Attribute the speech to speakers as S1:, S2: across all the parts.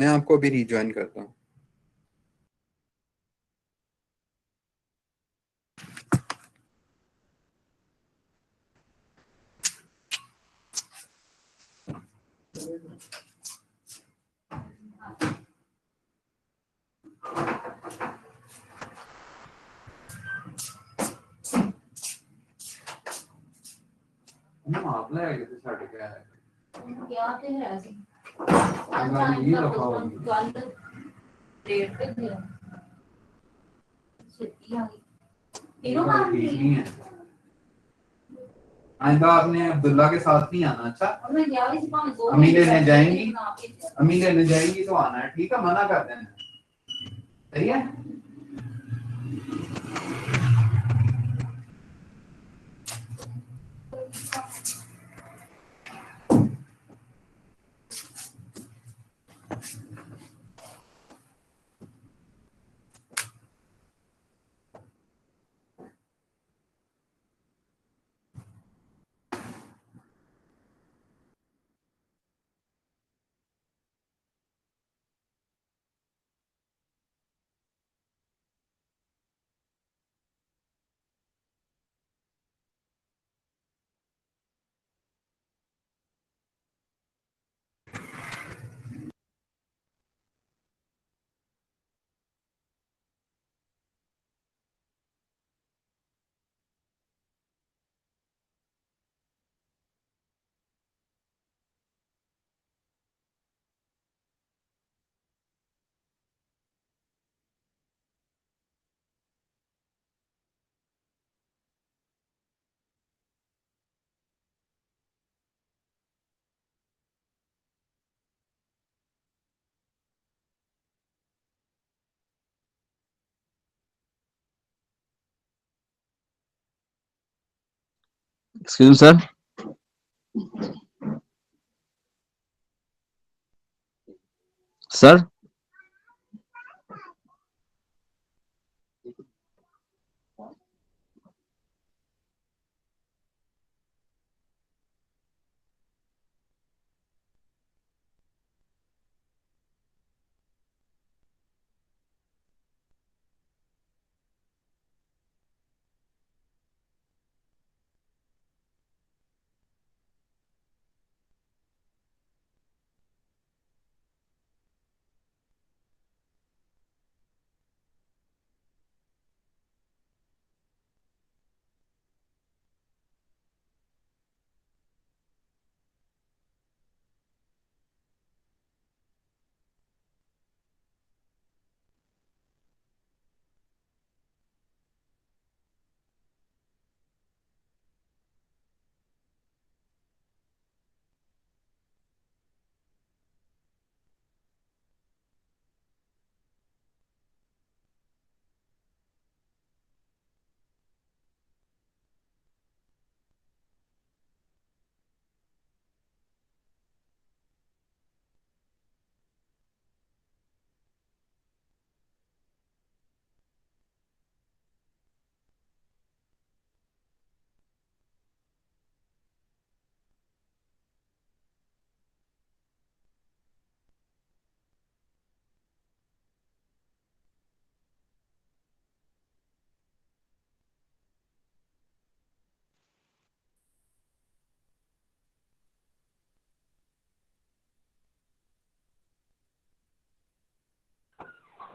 S1: मैं आपको अभी रिज्वाइन करता हूँ। मामला है कि साढ़े क्या है क्या है ऐसे ये रखा कल डेट पे दिया तीनों काम ठीक नहीं है। आइंदा आपने अब्दुल्ला के साथ नहीं आना। अच्छा अम्मी लेने जाएंगी, अम्मी लेने जाएंगी तो आना है, ठीक है? मना कर देना, सही है?
S2: Excuse me, sir. Sir.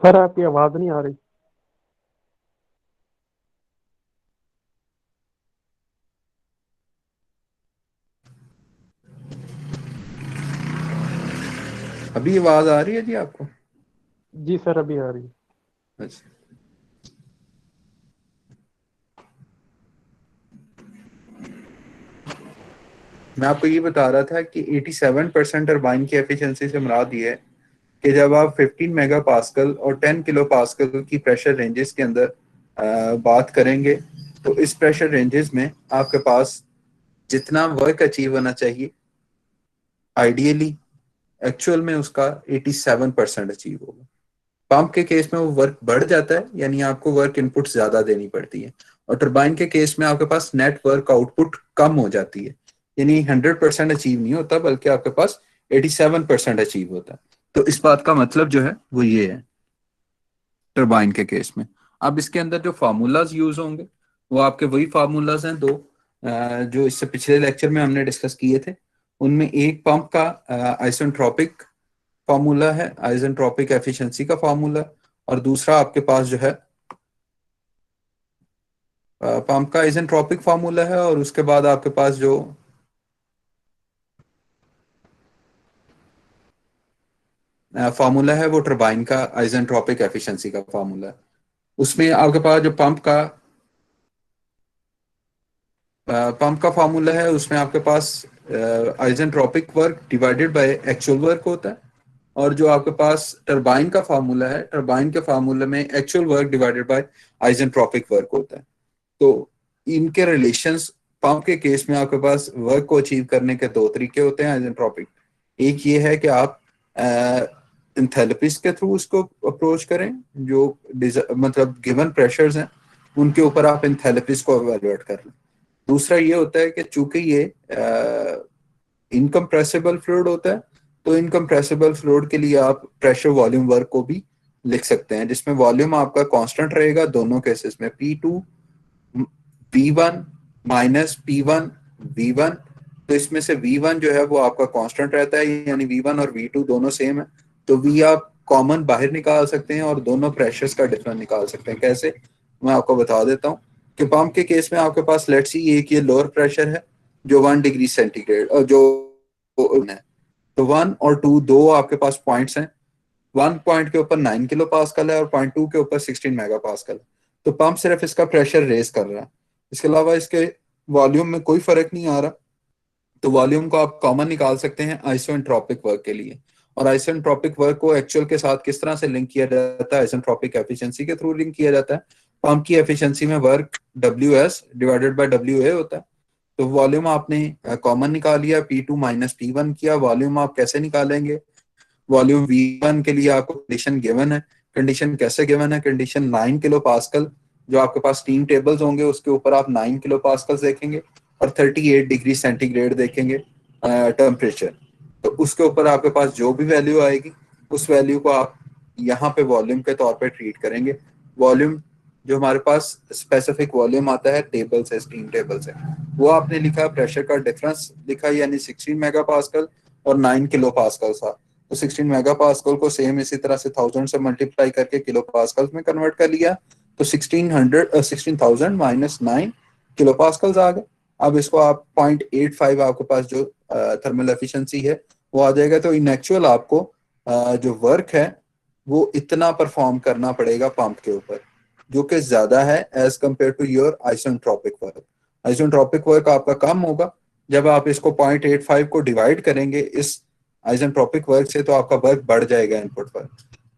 S3: Sir आपकी आवाज नहीं आ रही।
S1: अभी आवाज आ रही है जी आपको?
S3: जी सर अभी आ रही है।
S1: अच्छा, मैं आपको ये बता रहा था कि 87% टरबाइन की एफिशिएंसी से मुराद ये है कि जब आप 15 मेगा पास्कल और 10 किलो पास्कल की प्रेशर रेंजेस के अंदर बात करेंगे, तो इस प्रेशर रेंजेस में आपके पास जितना वर्क अचीव होना चाहिए आइडियली, एक्चुअल में उसका 87% अचीव होगा। पंप के केस में वो वर्क बढ़ जाता है, यानी आपको वर्क इनपुट ज्यादा देनी पड़ती है, और टरबाइन के केस में आपके पास नेट वर्क आउटपुट कम हो जाती है, यानी 100% अचीव नहीं होता, बल्कि आपके पास 87% अचीव होता है। तो इस बात का मतलब जो है वो ये है टरबाइन के केस में। अब इसके अंदर जो फार्मूलाज यूज होंगे वो आपके वही फार्मूलाज हैं दो जो इससे पिछले लेक्चर में हमने डिस्कस किए थे। उनमें एक पंप का आइसेंट्रोपिक फार्मूला है, आइसेंट्रोपिक एफिशिएंसी का फार्मूला, और दूसरा आपके पास जो है पंप का आइसेंट्रोपिक फार्मूला है, और उसके बाद आपके पास जो फार्मूला है वो टरबाइन का आइसेंट्रोपिक एफिशिएंसी का फार्मूला है। उसमें आपके पास जो पंप का फार्मूला है उसमें आपके पास isentropic work divided by actual work होता है, और जो आपके पास टरबाइन का फार्मूला है, टरबाइन के फार्मूले में actual work divided by isentropic work होता है। तो इनके रिलेशंस, पंप के केस में आपके पास वर्क को अचीव करने के दो तरीके होते हैं आइसेंट्रोपिक। एक ये है कि आप इंथैल्पीज के थ्रू उसको अप्रोच करें, जो मतलब गिवन प्रेशर्स हैं उनके ऊपर आप इंथैल्पीज को एवेलुएट कर लें। दूसरा ये होता है कि चूंकि ये इनकम्प्रेसिबल फ्लूइड होता है, तो इनकम्प्रेसिबल फ्लूइड के लिए आप प्रेशर वॉल्यूम वर्क को भी लिख सकते हैं, जिसमें वॉल्यूम आपका कांस्टेंट रहेगा दोनों केसेस में, P2 V1 minus P1 V1। तो इसमें से V1 जो है वो आपका कांस्टेंट रहता है, यानी V1 और V2 दोनों सेम है, तो V आप कॉमन बाहर निकाल सकते हैं और दोनों प्रेशर्स का डिफरेंस निकाल सकते हैं। कैसे, मैं आपको बता देता हूँ कि पंप के केस में आपके पास लेट्स सी एक ये लोअर प्रेशर है जो 1 डिग्री सेंटीग्रेड और जो है, तो 1 और 2 दो आपके पास पॉइंट्स हैं। 1 पॉइंट के ऊपर 9 किलो पास्कल है और पॉइंट 2 के ऊपर 16 मेगा पास्कल है। तो पंप सिर्फ इसका प्रेशर रेज कर रहा है, इसके अलावा इसके वॉल्यूम में कोई फर्क नहीं आ रहा। तो वॉल्यूम को आप कॉमन निकाल सकते हैं आइसोएंट्रोपिक वर्क के लिए। और आइसोएंट्रोपिक वर्क को एक्चुअल के साथ किस तरह से लिंक किया जाता है, आइसोएंट्रोपिक एफिशिएंसी के थ्रू लिंक किया जाता है। पंप की एफिशिएंसी में work WS divided by WA होता है। तो वॉल्यूम आपने कॉमन निकाल लिया, P2 माइनस P1 किया। वॉल्यूम आप कैसे निकालेंगे, वॉल्यूम V1 के लिए आपको कंडीशन गिवन है। कंडीशन कैसे गिवन है, कंडीशन 9 किलो पास्कल, जो आपके पास स्टीम टेबल्स होंगे उसके ऊपर आप 9 किलो पास्कल देखेंगे और 38 डिग्री सेंटीग्रेड देखेंगे टेम्परेचर। तो उसके ऊपर आपके पास जो भी वैल्यू आएगी उस वैल्यू को आप यहाँ पे वॉल्यूम के तौर पे ट्रीट करेंगे। वॉल्यूम जो हमारे पास स्पेसिफिक वॉल्यूम आता है टेबल से, स्टीम टेबल से, वो आपने लिखा, प्रेशर का डिफरेंस लिखा, यानी 16 मेगा पास्कल और 9 किलो पास्कल था। तो 16 मेगा पास्कल को सेम इसी तरह से 1000 से मल्टीप्लाई करके किलो पास्कल में कन्वर्ट कर लिया, तो 16,000 माइनस 9 किलो पास्कल आ गए। अब इसको आप 0.85 आपके पास जो थर्मल एफिशिएंसी है वो आ जाएगा। तो इन एक्चुअल आपको जो वर्क है वो इतना परफॉर्म करना पड़ेगा पंप के ऊपर, जो कि ज्यादा है as compare to your isentropic work. Isentropic work आपका कम होगा, जब आप इसको 0.85 को डिवाइड करेंगे इस आइसेंट्रोपिक वर्क से तो आपका वर्क बढ़ जाएगा, इनपुट वर्क।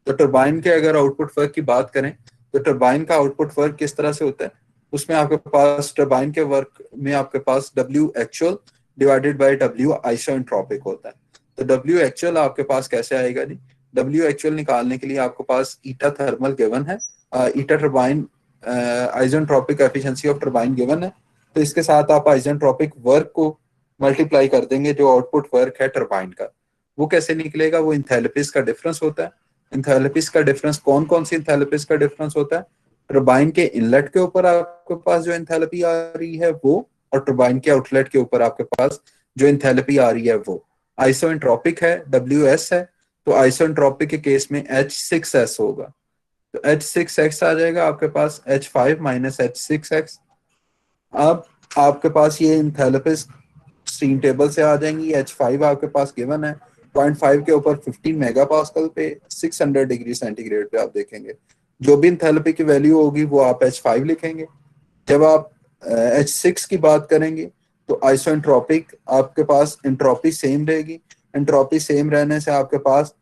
S1: तो टरबाइन के अगर आउटपुट वर्क की बात करें तो टरबाइन का आउटपुट वर्क किस तरह से होता है, उसमें आपके पास टरबाइन के वर्क में आपके पास W actual divided by W आइसोएंट्रोपिक होता है। तो W एक्चुअल आपके पास कैसे आएगा जी, W एक्चुअल निकालने के लिए आपके पास ईटा थर्मल गिवन है, eta turbine isentropic efficiency of turbine given है। तो इसके साथ आप आइसेंट्रोपिक वर्क को मल्टीप्लाई कर देंगे जो आउटपुट वर्क है टरबाइन का। वो कैसे निकलेगा, वो इंथैल्पीज का डिफरेंस होता है। इंथैल्पीज का डिफरेंस कौन कौन सी इंथैल्पीज का डिफरेंस होता है, टरबाइन के इनलेट के ऊपर आपके पास जो इंथैल्पी आ रही है वो, और टरबाइन के आउटलेट के ऊपर आपके पास जो इंथैल्पी आ रही है वो। आइसोएंट्रोपिक है, WS है, तो आइसोएंट्रोपिक के केस में H6S होगा। तो H6X आ जाएगा आपके पास, H5 माइनस H6X। अब आपके पास ये इंथैल्पीज स्टीम टेबल से आ जाएंगी। H5 आपके पास गिवन है 0.5 के ऊपर 15 मेगा पास्कल पे 600 डिग्री सेंटीग्रेड पे आप देखेंगे। जो भी इंथैल्पी की वैल्यू होगी वो आप H5 लिखेंगे। जब आप H6 की बात करेंगे तो आइसोएंट्रोपिक आपके पास एंट्रोपी सेम रहेगी। एंट्रोपी सेम रहने से आपके पास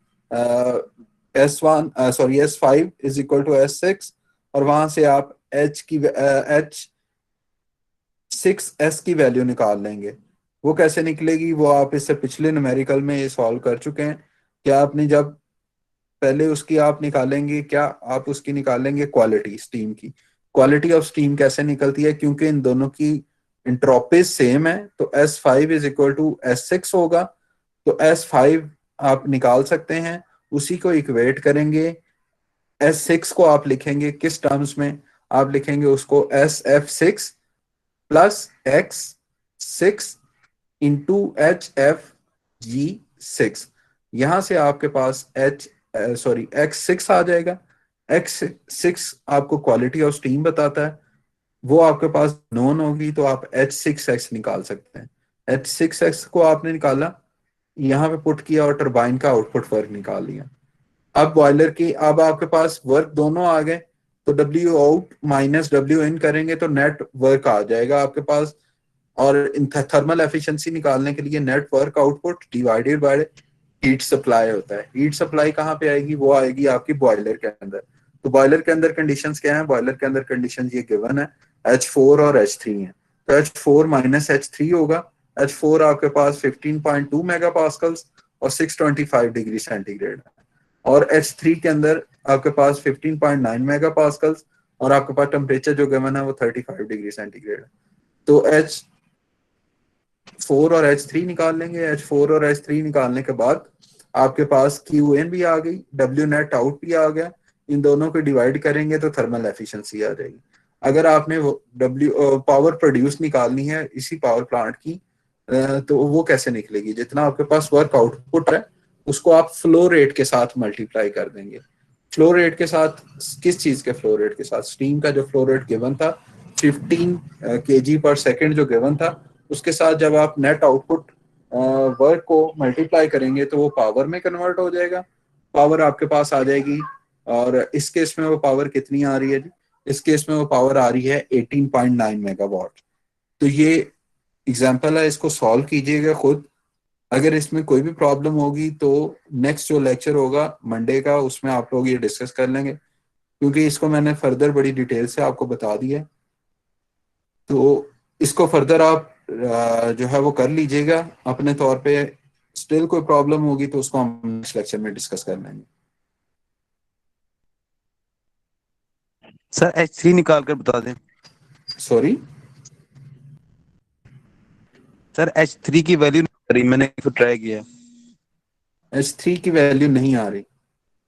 S1: S5 is equal to S6, और वहां से आप H6S की वैल्यू निकाल लेंगे। वो कैसे निकलेगी, वो आप इससे पिछले न्यूमेरिकल में ये सॉल्व कर चुके हैं। क्या आपने जब पहले उसकी आप निकालेंगे, क्या आप उसकी निकालेंगे क्वालिटी स्टीम की। क्वालिटी ऑफ स्टीम कैसे निकलती है, क्योंकि इन दोनों की इंट्रोपीज सेम है, तो S5 is equal to S6 होगा। तो S5 आप निकाल सकते हैं उसी को इक्वेट करेंगे। S6 को आप लिखेंगे किस टर्म्स में? आप लिखेंगे उसको SF6 plus X6 into HFG6। यहां से आपके पास X6 आ जाएगा। X6 आपको क्वालिटी ऑफ स्टीम बताता है, वो आपके पास नोन होगी तो आप H6X निकाल सकते हैं। H6X को आपने निकाला, यहाँ पे पुट किया और टरबाइन का आउटपुट वर्क निकाल लिया। अब बॉयलर की, अब आपके पास वर्क दोनों आ गए, तो W out minus W in करेंगे तो नेट वर्क आ जाएगा आपके पास। और थर्मल एफिशिएंसी निकालने के लिए net work output divided by heat supply होता है। हीट सप्लाई कहाँ पे आएगी? वो आएगी आपकी बॉयलर के अंदर। तो बॉयलर के अंदर कंडीशंस क्या है? बॉयलर के अंदर कंडीशंस ये गिवन है, H4 और H3 है। तो H4 माइनस H3 होगा। H4 आपके पास 15.2 मेगा पास्कल्स और 625 डिग्री सेंटीग्रेड है। और H3 के अंदर आपके पास 15.9 मेगा पास्कल्स और आपके पास टेम्परेचर जो गिवन है वो 35 डिग्री सेंटीग्रेड है। तो H4 और H3 निकाल लेंगे। H4 और H3 निकालने के बाद आपके पास QN भी आ गई, W नेट आउट भी आ गया। इन दोनों को डिवाइड करेंगे तो थर्मल एफिशिएंसी आ जाएगी। अगर आपने W पावर प्रोड्यूस निकालनी है इसी पावर प्लांट की, तो वो कैसे निकलेगी? जितना आपके पास वर्क आउटपुट है उसको आप फ्लो रेट के साथ मल्टीप्लाई कर देंगे। फ्लो रेट के साथ, किस चीज के फ्लो रेट के साथ? स्टीम का जो फ्लो रेट गिवन था 15 kg पर सेकेंड जो गिवन था, उसके साथ जब आप नेट आउटपुट वर्क को मल्टीप्लाई करेंगे तो वो पावर में कन्वर्ट हो जाएगा। पावर आपके पास आ जाएगी। और इस केस में वो पावर कितनी आ रही है जी? इस केस में वो पावर आ रही है 18.9 मेगावाट। तो ये एग्जाम्पल है, इसको सॉल्व कीजिएगा खुद। अगर इसमें कोई भी प्रॉब्लम होगी तो नेक्स्ट जो लेक्चर होगा मंडे का, उसमें आप लोग ये डिस्कस कर लेंगे, क्योंकि इसको मैंने फर्दर बड़ी डिटेल से आपको बता दिया है। तो इसको फर्दर आप जो है वो कर लीजिएगा अपने तौर पे। स्टिल कोई प्रॉब्लम होगी तो उसको हम नेक्स्ट लेक्चर में डिस्कस कर लेंगे।
S2: सर H3 निकाल कर बता दें।
S1: सॉरी,
S2: सर H3 की वैल्यू नहीं आ रही, मैंने तो ट्राई किया।
S1: H3 की वैल्यू नहीं आ रही।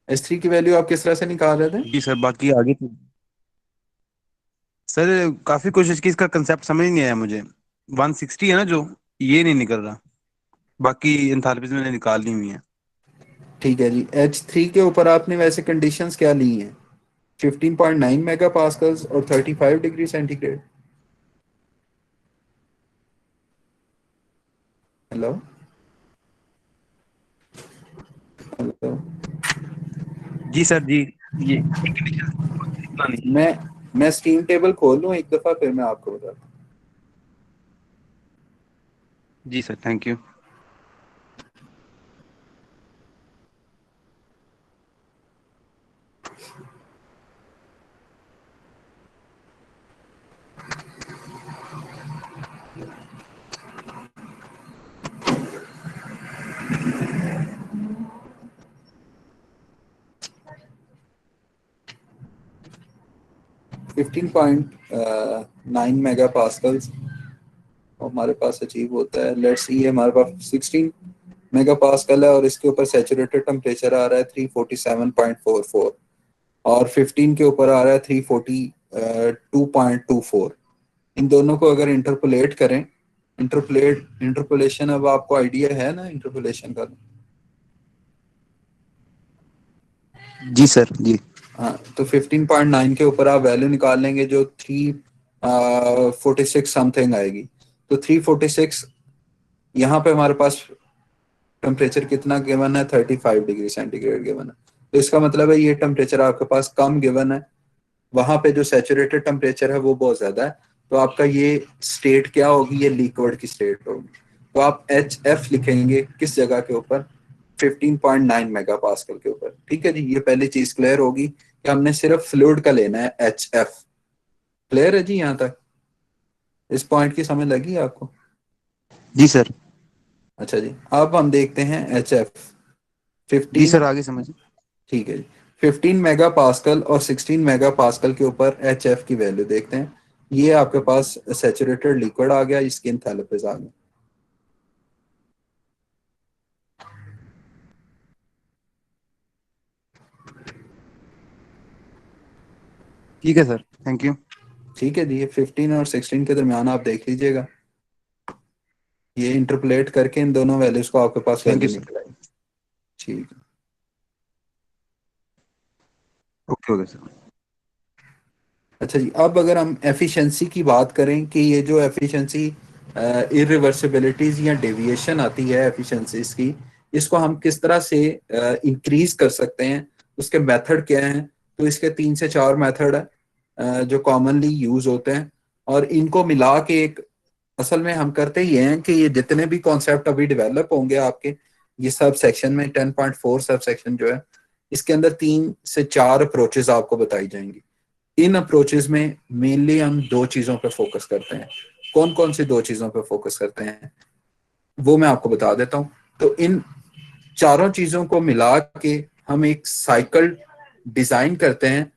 S1: H3 की वैल्यू आप किस तरह से निकाल रहे थे?
S2: जी सर, बाकी आगे तो सर काफी कोशिश की, इसका कंसेप्ट समझ नहीं आया मुझे। 160 है ना जो, ये नहीं निकल रहा। बाकी एंथैल्पीज मैंने निकालनी हुई है।
S1: ठीक है जी। H3 के ऊपर आपने वैसे कंडीशंस क्या ली हैं? 15.9 मेगा पास्कल्स और 35 डिग्री सेंटीग्रेड। Hello hello.
S2: जी सर जी, ये कंडीशन इतना नहीं।
S1: मैं स्टीम टेबल खोल लूँ एक दफा, फिर मैं आपको बताता हूँ।
S2: जी sir, thank you.
S1: 15.9 mega pascals हमारे पास अचीव होता है। लेट्स सी, हमारे पास 16 मेगा पास्कल है और इसके ऊपर सैचुरेटेड टेम्परेचर आ रहा है 347.44 और 15 के ऊपर आ रहा है 342.24। इन दोनों को अगर इंटरपोलेट करें, इंटरपोलेशन अब आपको आइडिया है ना इंटरपोलेशन का?
S2: जी सर जी।
S1: हाँ, तो 15.9 के ऊपर आप वैल्यू निकाल लेंगे जो 346 समथिंग आएगी। तो 346, यहाँ पे हमारे पास टेम्परेचर कितना गिवन है? 35 डिग्री सेंटीग्रेड गिवन है। तो इसका मतलब है ये टेम्परेचर आपके पास कम गिवन है, वहां पे जो सैचुरेटेड टेम्परेचर है वो बहुत ज्यादा है। तो आपका ये स्टेट क्या होगी? ये लिक्विड की स्टेट होगी। तो आप HF लिखेंगे किस जगह के ऊपर? 15.9 मेगा पास्कल के ऊपर। ठीक है जी, ये पहली चीज क्लियर होगी कि हमने सिर्फ फ्लूइड का लेना है HF। क्लियर है जी यहाँ तक? इस पॉइंट की समझ लगी आपको?
S2: जी सर।
S1: अच्छा जी, अब हम देखते हैं HF
S2: जी
S1: 15।
S2: सर, आगे समझिए।
S1: ठीक है जी, 15 मेगा पास्कल और 16 मेगा पास्कल के ऊपर HF की वैल्यू देखते हैं। ये आपके पास सैचुरेटेड लिक्विड आ गया, इसकी एंथैल्पीज आ गई।
S2: ठीक है सर, थैंक यू।
S1: ठीक है जी, ये 15 और 16 के दरमियान आप देख लीजिएगा, ये इंटरपोलेट करके इन दोनों वैल्यूज को आपके पास
S2: थैंक यू
S1: वैल्यू
S2: सर।
S1: निकल आएगी। ठीक है।
S2: Okay okay sir.
S1: अच्छा जी, अब अगर हम एफिशिएंसी की बात करें कि ये जो एफिशिएंसी इरिवर्सिबिलिटीज या डेविएशन आती है एफिशिएंसीज की, इसको हम किस तरह से इंक्रीज कर सकते हैं, उसके मेथड क्या हैं? तो इसके 3 से 4 मेथड है जो कॉमनली यूज होते हैं, और इनको मिला के एक, असल में हम करते ये हैं कि ये जितने भी कॉन्सेप्ट अभी डेवलप होंगे आपके ये सब सेक्शन में 10.4 सब सेक्शन जो है, इसके अंदर 3 से 4 अप्रोचेस आपको बताई जाएंगी। इन अप्रोचेस में मेनली हम 2 चीजों पे फोकस करते हैं। कौन कौन सी 2 चीजों पे फोकस करते हैं वो मैं आपको बता देता हूं। तो इन चारों चीजों को मिला के हम एक साइकिल डिजाइन करते हैं।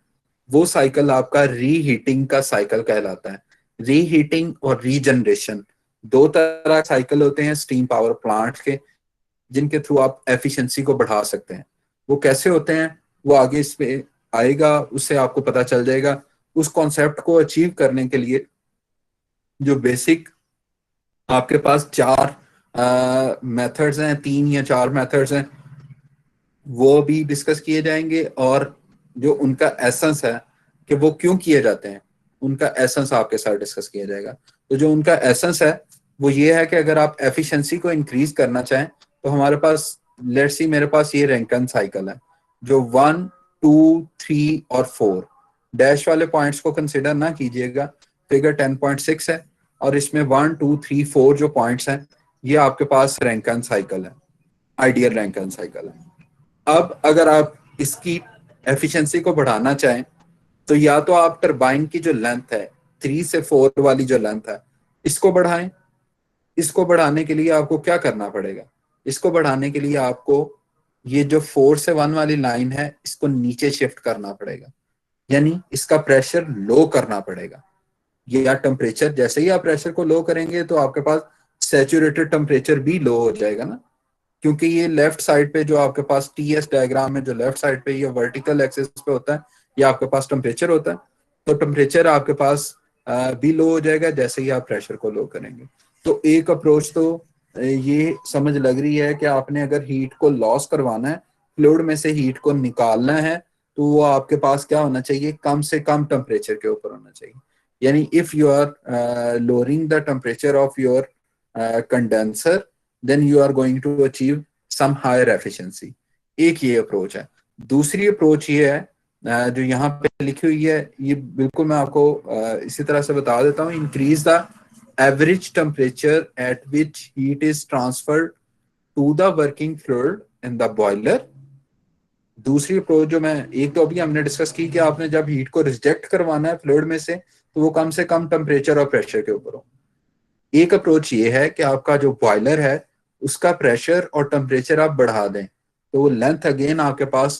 S1: वो साइकिल आपका रीहीटिंग का साइकिल कहलाता है। रीहीटिंग और रीजनरेशन 2 तरह के साइकिल होते हैं स्टीम पावर प्लांट के, जिनके थ्रू आप एफिशिएंसी को बढ़ा सकते हैं। वो कैसे होते हैं वो आगे इस पे आएगा, उससे आपको पता चल जाएगा। उस कॉन्सेप्ट को अचीव करने के लिए जो बेसिक आपके पास 4 मेथड्स हैं, 3 या 4 मेथड्स हैं, वो भी डिस्कस किए जाएंगे। और जो उनका एसेंस है कि वो क्यों किए जाते हैं, उनका एसेंस आपके साथ डिस्कस किया जाएगा। तो जो उनका एसेंस है वो ये है कि अगर आप एफिशिएंसी को इंक्रीज करना चाहें तो हमारे पास, लेट्स सी मेरे पास ये रैंकन साइकिल है जो 1, 2, 3 और 4, डैश वाले पॉइंट्स को कंसिडर ना कीजिएगा। फिगर 10.6 है और इसमें 1, 2, 3, 4 जो पॉइंट्स हैं ये आपके पास रैंकन साइकिल है, आइडियल रैंकन साइकिल है। अब अगर आप इसकी एफिशिएंसी को बढ़ाना चाहें तो या तो आप टरबाइन की जो लेंथ है 3 से 4 वाली जो लेंथ है इसको बढ़ाएं। इसको बढ़ाने के लिए आपको क्या करना पड़ेगा? इसको बढ़ाने के लिए आपको ये जो 4 से 1 वाली लाइन है इसको नीचे शिफ्ट करना पड़ेगा, यानी इसका प्रेशर लो करना पड़ेगा। ये या टेम्परेचर, जैसे ही आप प्रेशर को लो करेंगे तो आपके पास सैचुरेटेड टेम्परेचर भी लो हो जाएगा ना, क्योंकि ये लेफ्ट साइड पे जो आपके पास टीएस डायग्राम में जो लेफ्ट साइड पे ये वर्टिकल एक्सिस पे होता है, ये आपके पास टेम्परेचर होता है। तो टेम्परेचर आपके पास भी लो हो जाएगा जैसे ही आप प्रेशर को लो करेंगे। तो एक अप्रोच तो ये समझ लग रही है कि आपने अगर हीट को लॉस करवाना है, फ्लूइड में से हीट को निकालना है, तो वो आपके पास क्या होना चाहिए? कम से कम टेम्परेचर के ऊपर होना चाहिए। यानी if you are lowering the temperature of your condenser then you are going to achieve some higher efficiency। एक ये अप्रोच है। दूसरी अप्रोच ये है जो यहाँ पे लिखी हुई है, ये बिल्कुल मैं आपको इसी तरह से बता देता हूँ। Increase the average temperature at which heat is transferred to the working fluid in the boiler. दूसरी अप्रोच जो मैं, एक तो अभी हमने डिस्कस की कि आपने जब हीट को रिजेक्ट करवाना है फ्लूइड में से तो वो कम से कम टेम्परेचर और प्रेशर के ऊपर हो। एक अप्रोच ये है कि आपका जो बॉयलर है उसका प्रेशर और टेम्परेचर आप बढ़ा दें, तो वो लेंथ अगेन आपके पास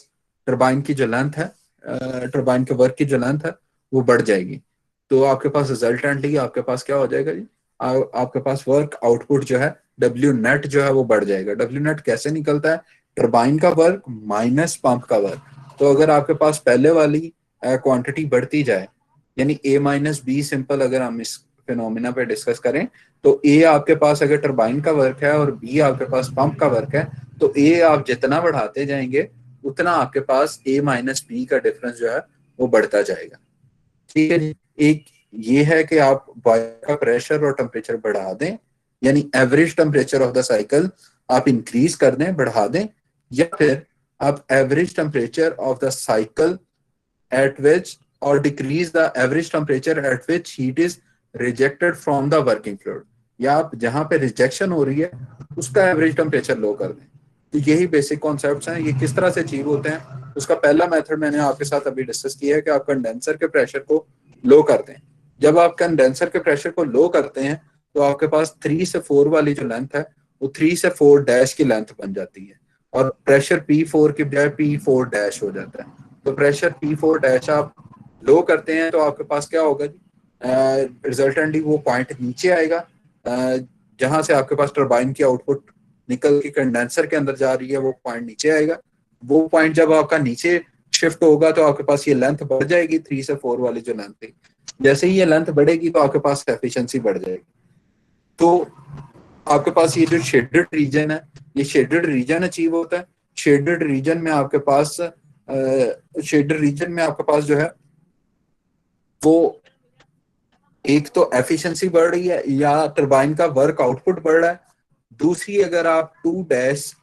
S1: टरबाइन की जो लेंथ है, टरबाइन के वर्क की जो लेंथ है वो बढ़ जाएगी। तो आपके पास रिजल्टेंटली आपके पास क्या हो जाएगा जी? आपके पास वर्क आउटपुट जो है डब्ल्यू नेट जो है वो बढ़ जाएगा। डब्ल्यू नेट कैसे निकलता है? टरबाइन का वर्क माइनस पंप का वर्क। तो अगर आपके पास पहले वाली क्वांटिटी बढ़ती जाए, यानी ए माइनस बी सिंपल अगर हम इस फिनोमिना पे डिस्कस करें, तो ए आपके पास अगर टरबाइन का वर्क है और बी आपके पास पंप का वर्क है, तो ए आप जितना बढ़ाते जाएंगे उतना आपके पास ए माइनस बी का डिफरेंस जो है वो बढ़ता जाएगा। ठीक है जी। एक ये है कि आप बॉयलर का प्रेशर और टेम्परेचर बढ़ा दें, यानी average temperature of the cycle आप इंक्रीज कर दें, बढ़ा दें, या फिर आप average temperature of the cycle at which or decrease the average temperature at which heat is rejected from the working fluid, या आप जहां पे रिजेक्शन हो रही है उसका एवरेज टेम्परेचर लो कर दें। तो यही बेसिक कॉन्सेप्ट्स हैं। ये किस तरह से अचीव होते हैं, उसका पहला मेथड मैंने आपके साथ अभी डिस्कस किया है कि आप कंडेंसर के प्रेशर को लो कर दें। जब आप कंडेंसर के प्रेशर को लो करते हैं तो आपके पास 3 से 4 वाली जो लेंथ है वो 3 से 4 डैश की लेंथ बन जाती है, और प्रेशर P4 की बजाय P4 डैश हो जाता है। तो प्रेशर P4 डैश आप लो करते हैं तो आपके पास क्या होगा जी? रिजल्टेंटली वो पॉइंट नीचे आएगा जहां से आपके पास टरबाइन की आउटपुट निकल के कंडेंसर के अंदर जा रही है, वो पॉइंट नीचे आएगा। वो पॉइंट जब आपका नीचे शिफ्ट होगा तो आपके पास ये लेंथ बढ़ जाएगी, 3 से 4 वाली जो लेंथ थी। जैसे ही ये लेंथ बढ़ेगी तो आपके पास एफिशिएंसी बढ़ जाएगी। तो आपके पास ये जो शेडेड रीजन है, ये शेडेड रीजन अचीव होता है। शेडेड रीजन में आपके पास जो है वो एक तो एफिशिएंसी बढ़ रही है या टरबाइन का वर्क आउटपुट बढ़ रहा है। दूसरी, अगर आप 2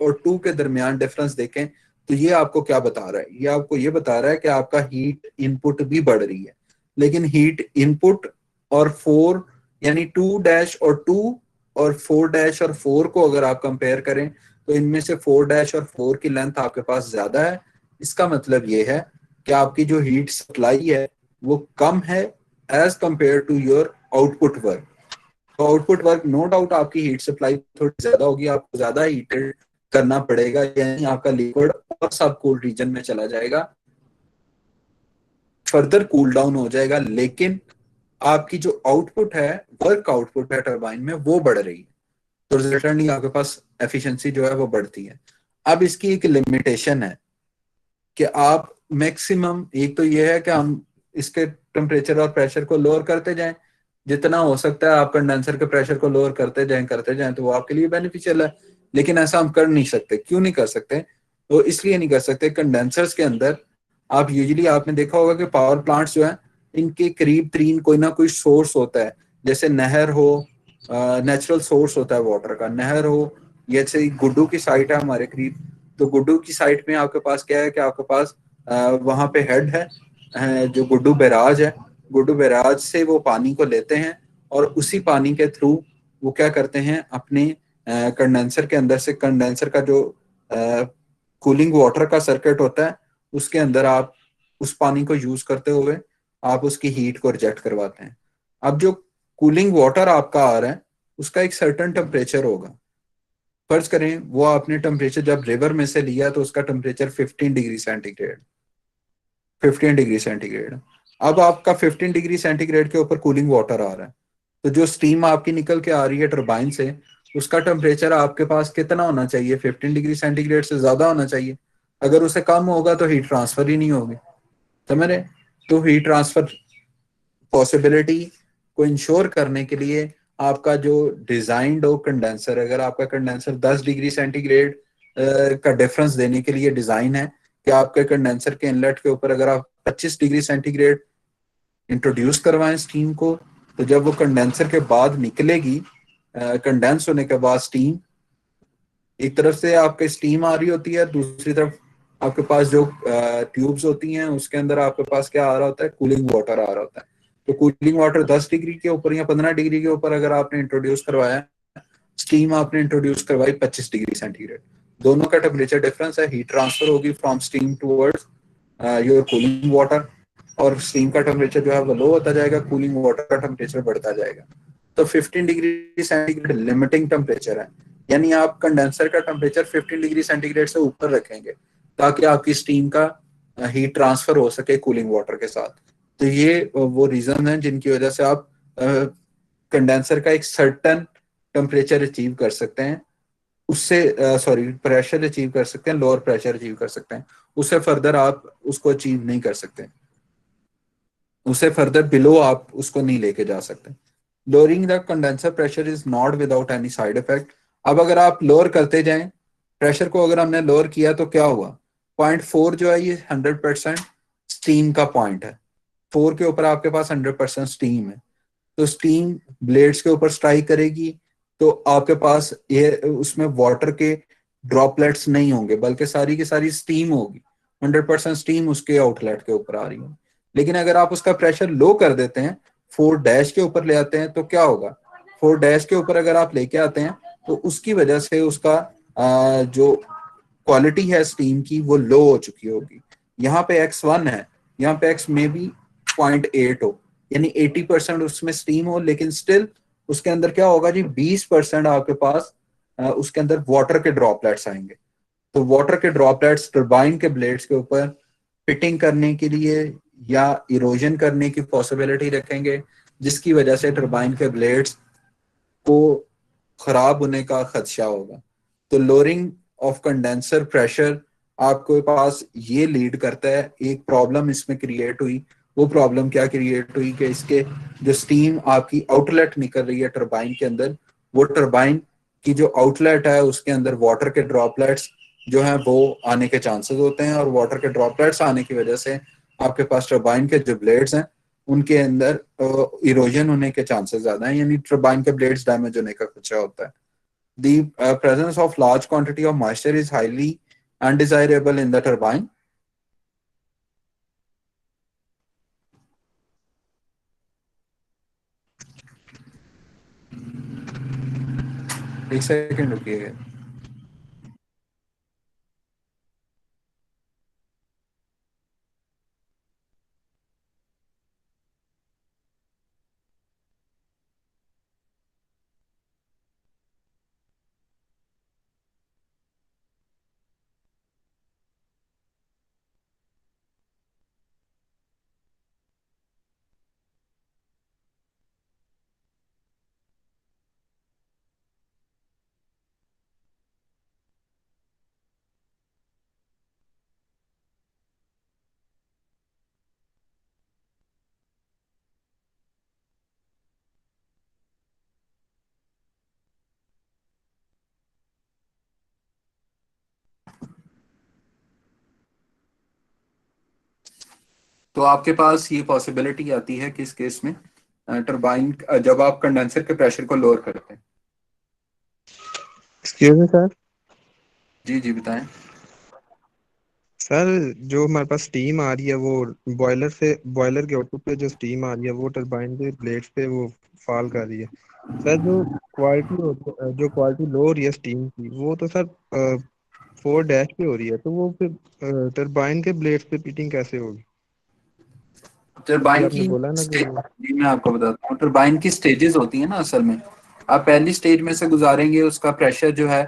S1: और 2 के दरमियान डिफरेंस देखें तो ये आपको क्या बता रहा है? ये आपको ये बता रहा है कि आपका हीट इनपुट भी बढ़ रही है, लेकिन हीट इनपुट और 4 यानी 2 और 2 और 4 और 4 को अगर आप कंपेयर करें तो इनमें से 4 और 4 की लेंथ आपके पास ज्यादा है। इसका मतलब ये है कि आपकी जो हीट सप्लाई है वो कम है as compare to your output work. तो आउटपुट वर्क नो डाउट आपकी हीट सप्लाई थोड़ी ज्यादा होगी, आपको ज्यादा हीटेड करना पड़ेगा, यानी आपका लिक्विड और सब कूल रीजन में चला जाएगा, फर्दर कूल डाउन हो जाएगा, लेकिन आपकी जो आउटपुट है, वर्क आउटपुट है टरबाइन में, वो बढ़ रही है। तो रिजल्टेंटली आपके पास एफिशिएंसी जो है वो बढ़ती है। अब इसकी एक लिमिटेशन है कि आप मैक्सिमम, एक तो ये है कि हम इसके टेम्परेचर और प्रेशर को लोअर करते जाएं, जितना हो सकता है आप कंडेंसर के प्रेशर को लोअर करते जाएं तो वो आपके लिए बेनिफिशियल है। लेकिन ऐसा हम कर नहीं सकते। क्यों नहीं कर सकते? तो इसलिए नहीं कर सकते, कंडेंसर्स के अंदर आप यूजुअली आपने देखा होगा कि पावर प्लांट्स जो है इनके करीब तरीन कोई ना कोई सोर्स होता है, जैसे नहर हो, नेचुरल सोर्स होता है वाटर का, नहर हो, जैसे गुड्डू की साइट है हमारे करीब, तो गुड्डू की साइट में आपके पास क्या है कि आपके पास वहां पे हेड है, जो गुड्डू बैराज है। गुड्डू बैराज से वो पानी को लेते हैं और उसी पानी के थ्रू वो क्या करते हैं, अपने कंडेंसर के अंदर से, कंडेंसर का जो कूलिंग वाटर का सर्किट होता है उसके अंदर आप उस पानी को यूज करते हुए आप उसकी हीट को रिजेक्ट करवाते हैं। अब जो कूलिंग वाटर आपका आ रहा है उसका एक सर्टेन टेम्परेचर होगा। फर्ज करें वो आपने टेम्परेचर जब रिवर में से लिया तो उसका टेम्परेचर 15 डिग्री सेंटीग्रेड। अब आपका 15 डिग्री सेंटीग्रेड के ऊपर कूलिंग वाटर आ रहा है, तो जो स्टीम आपकी निकल के आ रही है टरबाइन से, उसका टेम्परेचर आपके पास कितना होना चाहिए? 15 डिग्री सेंटीग्रेड से ज्यादा होना चाहिए। अगर उसे कम होगा तो हीट ट्रांसफर ही नहीं होगी, समझ रहे? तो हीट ट्रांसफर पॉसिबिलिटी को इंश्योर करने के लिए आपका जो डिजाइंड हो कंडेंसर, अगर आपका कंडेंसर 10 डिग्री सेंटीग्रेड का डिफरेंस देने के लिए डिजाइन है कि आपके कंडेंसर के इनलेट के ऊपर अगर आप 25 डिग्री सेंटीग्रेड इंट्रोड्यूस करवाएं स्टीम को, तो जब वो कंडेंसर के बाद निकलेगी, कंडेंस होने के बाद स्टीम, एक तरफ से आपके स्टीम आ रही होती है, दूसरी तरफ आपके पास जो ट्यूब्स होती हैं उसके अंदर आपके पास क्या आ रहा होता है? कूलिंग वाटर आ रहा होता है। तो कूलिंग वाटर 10 डिग्री के ऊपर या 15 डिग्री के ऊपर अगर आपने इंट्रोड्यूस करवाया, स्टीम आपने इंट्रोड्यूस करवाई 25 डिग्री सेंटीग्रेड, दोनों का टेम्परेचर डिफरेंस है, हीट ट्रांसफर होगी from steam towards your cooling water, और स्टीम का टेम्परेचर जो है वो लो होता जाएगा, कूलिंग वाटर का टेम्परेचर बढ़ता जाएगा। तो 15 डिग्री सेंटीग्रेड लिमिटिंग टेम्परेचर है, यानी आप कंडेंसर का टेम्परेचर 15 डिग्री सेंटीग्रेड से ऊपर रखेंगे ताकि आपकी स्टीम का हीट ट्रांसफर हो सके कूलिंग वाटर के साथ। तो ये वो रीजन है जिनकी वजह से आप कंडेंसर का एक सर्टन टेम्परेचर अचीव कर सकते हैं, उससे प्रेशर अचीव कर सकते हैं, लोअर प्रेशर अचीव कर सकते हैं, उससे फर्दर आप उसको अचीव नहीं कर सकते, उससे फर्दर बिलो आप उसको नहीं लेके जा सकते। Lowering the condenser pressure is not without any side effect. अब अगर आप लोअर करते जाएं प्रेशर को, अगर हमने लोअर किया तो क्या हुआ? 0.4 जो है ये 100% स्टीम का पॉइंट है, 4 के ऊपर आपके पास 100% स्टीम है, तो स्टीम ब्लेड्स के ऊपर स्ट्राइक करेगी तो आपके पास ये उसमें वाटर के ड्रॉपलेट्स नहीं होंगे, बल्कि सारी की सारी स्टीम होगी, 100% स्टीम उसके आउटलेट के ऊपर आ रही होगी। लेकिन अगर आप उसका प्रेशर लो कर देते हैं, 4 के ऊपर ले आते हैं, तो क्या होगा? 4 के ऊपर अगर आप लेके आते हैं तो उसकी वजह से उसका जो क्वालिटी है स्टीम की वो लो हो चुकी होगी। यहाँ पे X1 है, यहाँ पे X में भी 0.8 हो, यानी 80% उसमें स्टीम हो, लेकिन स्टिल उसके अंदर क्या होगा जी? 20% आपके पास उसके अंदर वाटर के ड्रॉपलेट्स आएंगे। तो वाटर के ड्रॉपलेट्स टरबाइन के ब्लेड्स के ऊपर फिटिंग करने के लिए या इरोजन करने की पॉसिबिलिटी रखेंगे, जिसकी वजह से टरबाइन के ब्लेड्स को खराब होने का खदशा होगा। तो लोअरिंग ऑफ कंडेंसर प्रेशर आपके पास ये लीड करता है, एक प्रॉब्लम इसमें क्रिएट हुई। वो प्रॉब्लम क्या क्रिएट हुई कि इसके जो स्टीम आपकी आउटलेट निकल रही है टरबाइन के अंदर, वो टरबाइन की जो आउटलेट है उसके अंदर वाटर के ड्रॉपलेट्स जो हैं वो आने के चांसेस होते हैं, और वाटर के ड्रॉपलेट्स आने की वजह से आपके पास टरबाइन के जो ब्लेड्स हैं उनके अंदर इरोजन होने के चांसेस ज्यादा हैं, यानी टरबाइन के ब्लेड्स डैमेज होने का खतरा होता है। The presence of large quantity of moisture is highly undesirable in the turbine. एक सेकंड रुकिएगा। तो आपके पास ये पॉसिबिलिटी आती है किस केस में, टरबाइन जब आप कंडेंसर के प्रेशर को लोअर करते हैं।
S4: Excuse me sir.
S1: जी जी बताएं।
S4: सर जो हमारे पास स्टीम आ रही है वो बॉयलर के आउटपुट पे जो स्टीम आ रही है वो टरबाइन के ब्लेड्स पे वो फॉल कर रही है। सर जो क्वालिटी लो हो रही है स्टीम की वो तो सर 4 डैश पे हो रही है, तो वो फिर टरबाइन के ब्लेड्स पे पीटिंग कैसे होगी? क्योंकि
S1: टरबाइन
S4: आपने
S1: की
S4: बोला ना कि वो
S1: जी मैं आपको बताता हूँ, टरबाइन की स्टेजेस होती है ना असल में। आप पहली स्टेज में से गुजारेंगे, उसका प्रेशर जो है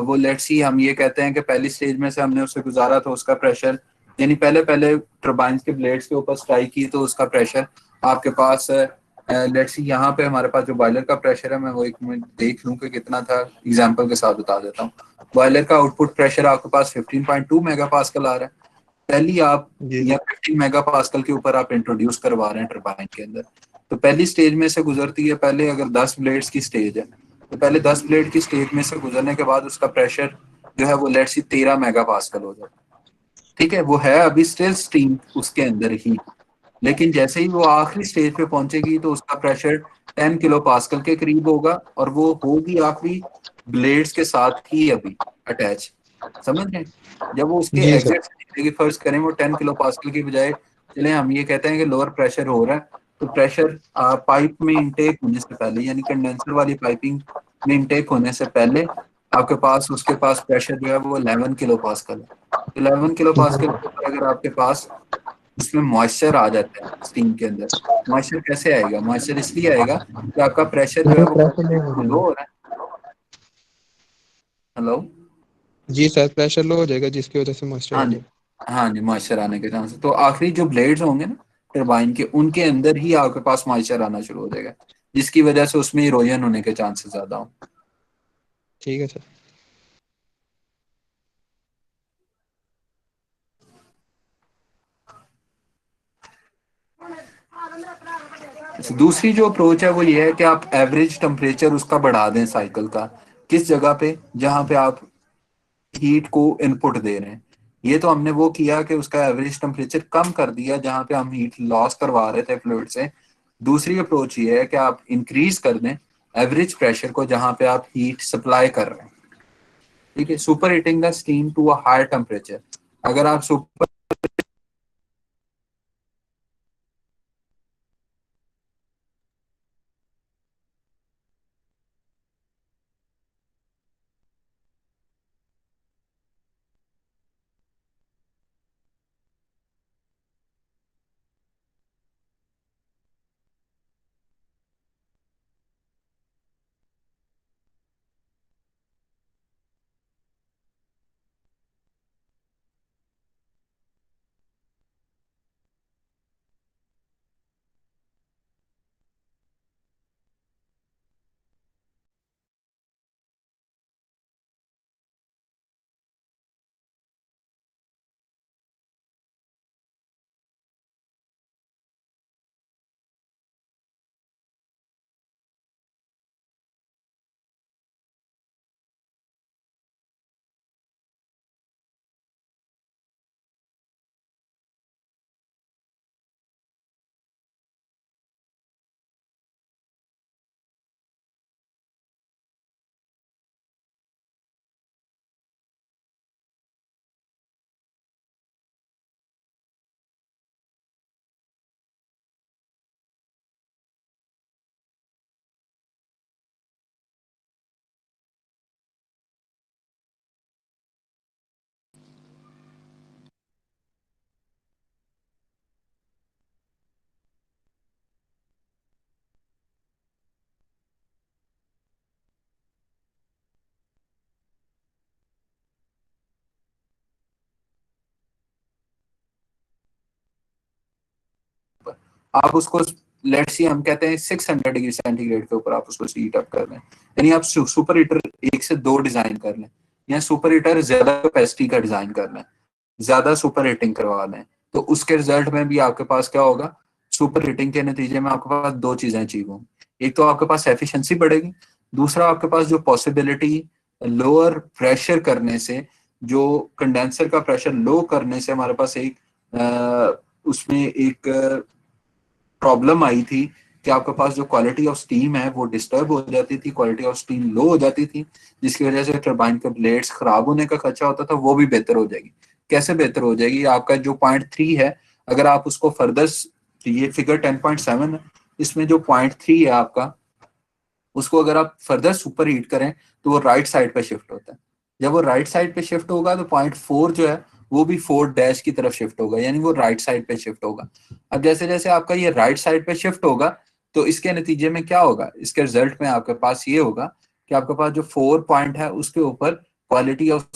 S1: वो लेट्स सी हम ये कहते हैं कि पहली स्टेज में से हमने उसे गुजारा तो उसका प्रेशर, यानी पहले पहले टरबाइन के ब्लेड्स के ऊपर स्ट्राइक की तो उसका प्रेशर आपके पास लेट्स सी यहाँ पे हमारे पास जो बॉयलर का प्रेशर है, मैं वो एक मिनट देख लूँ कि कितना था, एग्जाम्पल के साथ बता देता हूँ। बॉयलर का आउटपुट प्रेशर आपके पास 15.2 मेगा पास्कल आ रहा है। पहली आप
S4: जी
S1: या
S4: जी
S1: 15 मेगा पास्कल के ऊपर आप इंट्रोड्यूस करवा रहे हैं टरबाइन के अंदर। तो पहली स्टेज में से गुजरती है, पहले अगर 10 ब्लेड्स की स्टेज है तो पहले 10 ब्लेड की स्टेज में से गुजरने के बाद उसका प्रेशर जो है वो लेट्स सी 13 मेगा पास्कल हो जाता है। ठीक है, वो है अभी स्टिल स्टीम उसके अंदर ही, लेकिन जैसे ही वो आखिरी स्टेज पे पहुंचेगी तो उसका प्रेशर 10 किलो पास्कल के करीब होगा, और वो होगी आखिरी ब्लेड्स के साथ ही अभी अटैच। समझ रहे हैं? जब वो उसके
S4: जी सर।
S1: एग्जैक्ट निकलेगी, फर्ज करें वो 10 किलो पास्कल की बजाय, चले हम ये कहते हैं कि लोअर प्रेशर हो रहा है, तो प्रेशर पाइप में इंटेक होने से पहले, यानी कंडेंसर वाली पाइपिंग में इंटेक होने से पहले आपके पास उसके पास प्रेशर जो है वो 11 किलो पास्कल है। 11 किलो पास्कल के ऊपर अगर आपके पास उसमें मॉइस्चर आ जाता है स्टीम के अंदर। मॉइस्चर कैसे आएगा? मॉइस्चर इसलिए आएगा कि आपका प्रेशर जो है वो
S4: प्रेशर लो हो
S1: लो
S4: जाएगा।
S1: हो रहा है। हेलो।
S4: जी सर, प्रेशर लो हो जाएगा जिसकी वजह से मॉइस्चर
S1: हाँ
S4: आ
S1: जी,
S4: जाएगा।
S1: हाँ जी, मॉइस्चर आने के चांस। तो आखिरी जो ब्लेड्स होंगे ना टरबाइन के, उनके अंदर ही आपके पास मॉइस्चर आना शुरू हो जाएगा, जिसकी वजह से उसमें इरोजन होने के चांसेस ज्यादा हो।
S4: ठीक है सर।
S1: दूसरी जो अप्रोच है वो ये है कि आप एवरेज टेम्परेचर उसका बढ़ा दें साइकिल का, किस जगह पे, जहां पे आप हीट को इनपुट दे रहे हैं। ये तो हमने वो किया कि उसका एवरेज टेम्परेचर कम कर दिया जहां पे हम हीट लॉस करवा रहे थे फ्लूइड से। दूसरी अप्रोच ये है कि आप इंक्रीज कर दें एवरेज प्रेशर को जहां पे आप हीट सप्लाई कर रहे हैं। ठीक है, super heating the steam to a higher temperature. अगर आप सुपर आप उसको लेट्स सी हम कहते हैं 600 डिग्री सेंटीग्रेड के ऊपर आप उसको हीट अप कर लें, यानी आप सुपर हीटर 1 से 2 डिजाइन कर लें, या सुपर हीटर ज्यादा कैपेसिटी का डिजाइन कर लें, ज्यादा सुपर हीटिंग करवा लें, तो उसके रिजल्ट में भी आपके पास क्या होगा, सुपर हीटिंग के नतीजे में आपके पास 2 चीजें अचीव होंगी। एक तो आपके पास एफिशिएंसी बढ़ेगी, दूसरा आपके पास जो पॉसिबिलिटी लोअर प्रेशर करने से, जो कंडेंसर का प्रेशर लो करने से हमारे पास एक उसमें एक प्रॉब्लम आई थी कि आपके पास जो क्वालिटी ऑफ स्टीम है वो डिस्टर्ब हो जाती थी, क्वालिटी ऑफ स्टीम लो हो जाती थी, जिसकी वजह से टरबाइन के ब्लेड्स खराब होने का खर्चा होता था, वो भी बेहतर हो जाएगी। कैसे बेहतर हो जाएगी, आपका जो 0.3 है, अगर आप उसको फर्दर, ये फिगर 10.7 है, इसमें जो 0.3 है आपका, उसको अगर आप फर्दर सुपर हीट करें तो वो राइट साइड पे शिफ्ट होता है। जब वो राइट साइड पे शिफ्ट होगा तो 0.4 जो है वो भी 4 डैश की तरफ शिफ्ट होगा, यानी वो राइट साइड पे शिफ्ट होगा। अब जैसे जैसे आपका ये राइट साइड पे शिफ्ट होगा तो इसके नतीजे में क्या होगा, इसके रिजल्ट में आपके पास ये होगा कि आपके पास जो 4 पॉइंट है उसके ऊपर quality of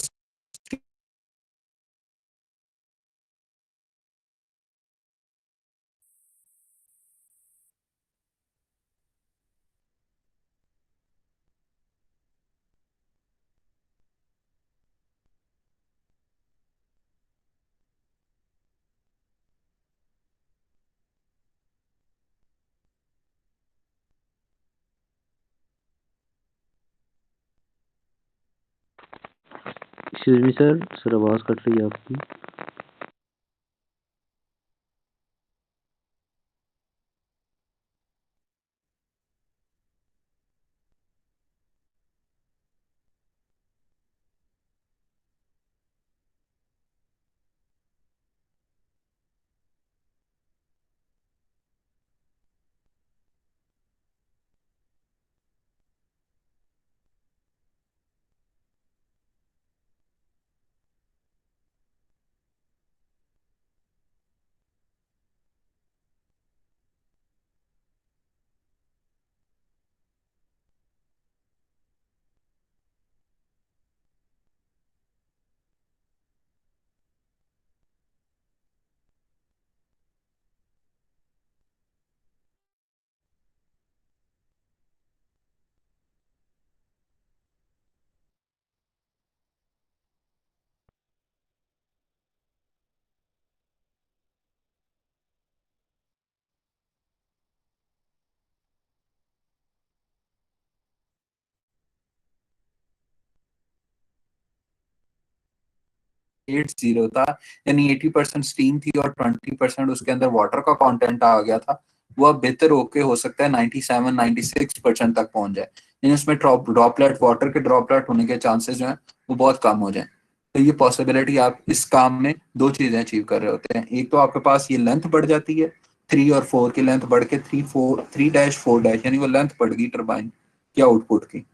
S5: excuse me sir आवाज़ कट रही है आपकी।80
S1: था, यानी 80% स्टीम थी और 20% उसके अंदर वाटर का कंटेंट आ गया था, वो अब बेहतर होके हो सकता है 97-96% तक पहुंच जाए, यानी उसमें ड्रॉपलेट वाटर के ड्रॉपलेट होने के चांसेस जो है वो बहुत कम हो जाए। तो ये पॉसिबिलिटी, आप इस काम में 2 चीजें अचीव कर रहे होते हैं, एक तो आपके पास ये लेंथ बढ़ जाती है, 3 और 4 की लेंथ बढ़ के 3-4 यानी वो लेंथ बढ़ गई टरबाइन की आउटपुट की,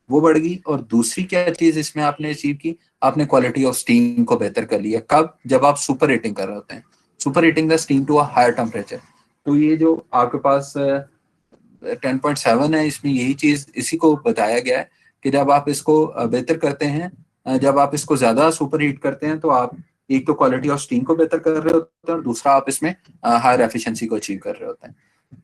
S1: वो बढ़ गई। और दूसरी क्या चीज इसमें आपने अचीव की, आपने क्वालिटी ऑफ स्टीम को बेहतर कर लिया। कब, जब आप सुपर हीटिंग कर रहे होते हैं, super heating the steam to a higher temperature. तो ये जो आपके पास 10.7 है, इसमें यही चीज इसी को बताया गया है कि जब आप इसको बेहतर करते हैं, जब आप इसको ज्यादा सुपर हीट करते हैं तो आप एक तो क्वालिटी ऑफ स्टीम को बेहतर कर रहे होते हैं और दूसरा आप इसमें हायर एफिशिएंसी को अचीव कर रहे होते हैं।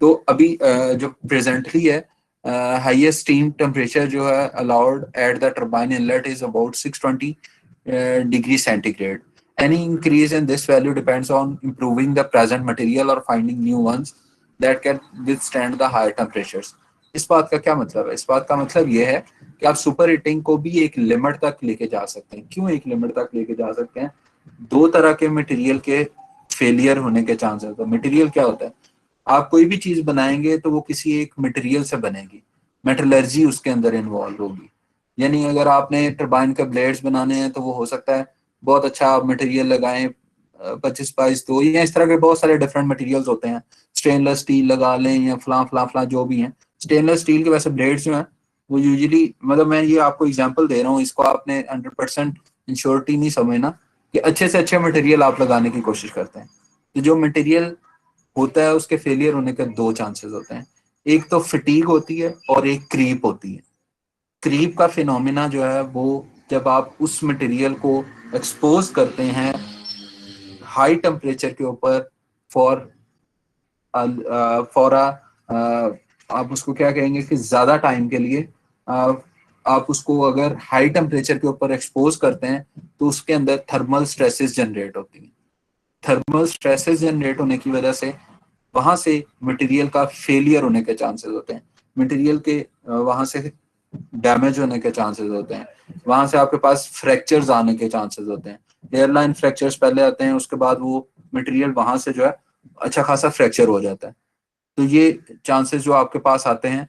S1: तो अभी जो प्रेजेंटली है, हाईएस्ट स्टीम टेम्परेचर जो है allowed at the turbine inlet is about 620 degree centigrade. Any increase in this value depends on improving the present material or finding new ones that can withstand the higher temperatures. इस बात का क्या मतलब है, इस बात का मतलब ये है कि आप सुपर हीटिंग को भी एक लिमिट तक लेके जा सकते हैं। क्यों एक लिमिट तक लेके जा सकते हैं, 2 तरह के मटेरियल के फेलियर होने के चांसेस होते हैं। मटेरियल क्या होता है, आप कोई भी चीज बनाएंगे तो वो किसी एक मटेरियल से बनेगी, मेटलर्जी उसके अंदर इन्वॉल्व होगी। यानी अगर आपने टरबाइन के ब्लेड्स बनाने हैं तो वो हो सकता है बहुत अच्छा मटेरियल लगाएं, 25-22 या इस तरह के बहुत सारे डिफरेंट मटेरियल्स होते हैं, स्टेनलेस स्टील लगा लें या फला फला फला जो भी है। स्टेनलेस स्टील के वैसे ब्लेड्स जो हैं वो यूजुअली, मतलब मैं ये आपको एग्जांपल दे रहा हूँ, इसको आपने 100% इंश्योरिटी नहीं समझना कि अच्छे से अच्छे मटेरियल आप लगाने की कोशिश करते हैं। तो जो मटेरियल होता है उसके फेलियर होने के 2 चांसेस होते हैं, एक तो फटीग होती है और एक क्रीप होती है। क्रीप का फिनोमिना जो है वो जब आप उस मटेरियल को एक्सपोज करते हैं हाई टेम्परेचर के ऊपर फॉर फॉर आप उसको क्या कहेंगे कि ज्यादा टाइम के लिए आप उसको अगर हाई टेम्परेचर के ऊपर एक्सपोज करते हैं तो उसके अंदर थर्मल स्ट्रेसेस जनरेट होती हैं। थर्मल स्ट्रेसेस जनरेट होने की वजह से वहां से मटेरियल का फेलियर होने के चांसेस होते हैं, मटेरियल के वहां से डैमेज होने के चांसेस होते हैं, वहां से आपके पास फ्रैक्चर्स आने के चांसेस होते हैं। एयरलाइन फ्रैक्चर्स पहले आते हैं, उसके बाद वो मटेरियल वहां से जो है अच्छा खासा फ्रैक्चर हो जाता है। तो ये चांसेस जो आपके पास आते हैं